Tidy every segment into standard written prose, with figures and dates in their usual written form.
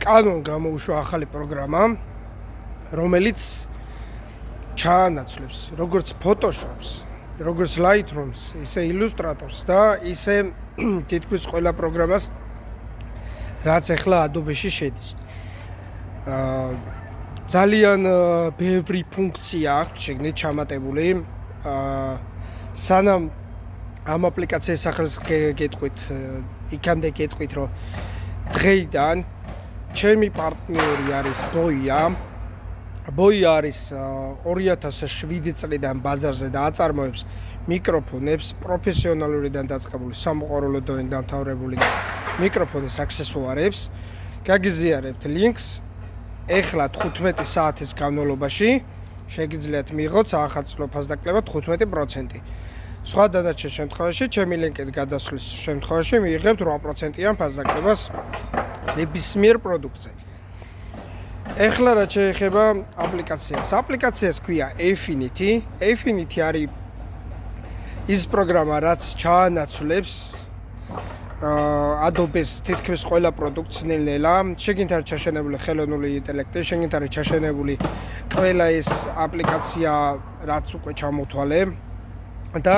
კანონ გამოუშვა ახალი პროგრამა, რომელიც ჩაანაცვლებს როგორც Photoshop-ს, როგორც Lightroom-ს, ისე Illustrator-ს და ისე თითქმის ყველა პროგრამას, რაც ახლა Adobe-ში შედის. ძალიან ბევრი ფუნქცია აქვს შეგნით ჩამატებული. სანამ ამ აპლიკაციას ახალს გეტყვით, იქამდე გეტყვით, რომ დღეიდან ჩემი პარტნიორი არის ბოია. ბოია არის 2007 წლიდან ბაზარზე და აწარმოებს მიკროფონებს, პროფესიონალურიდან დაწყებული, სამოყვარულო დონე დამთავრებული მიკროფონის აქსესუარებს. გაგიზიარებთ ლინკს. ეხლა 15 საათის განმავლობაში შეგიძლიათ მიიღოთ საახალწლო ფასდაკლება 15%. სხვა დანარჩენ შემთხვევაში, ჩემი ლინკით გადასვლის შემთხვევაში მიიღებთ 8%-იან ფასდაკლებას ნებისმიერ პროდუქტზე. ეხლა რაც შეეხება აპლიკაციას. აპლიკაციას ქვია Affinity. Affinity არის ის პროგრამა, რაც ჩაანაცვლებს Adobe-ს თითქმის ყველა პროდუქტს ნელ-ნელა. შეგინთ არის ჩაშენებული ხელოვნური ინტელექტი, შეგინთ არის ჩაშენებული ყველა ეს აპლიკაცია, რაც უკვე ჩამოთვალე და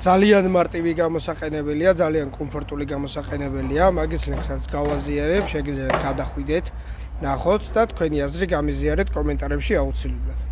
ძალიან მარტივი გამოსაყენებელია, ძალიან კომფორტული გამოსაყენებელია. მაგის ლინკსაც გავაზიარებ, შეგიძლიათ გადახვიდეთ, ნახოთ და თქვენი აზრი გამიზიარეთ კომენტარებში აუცილებლად.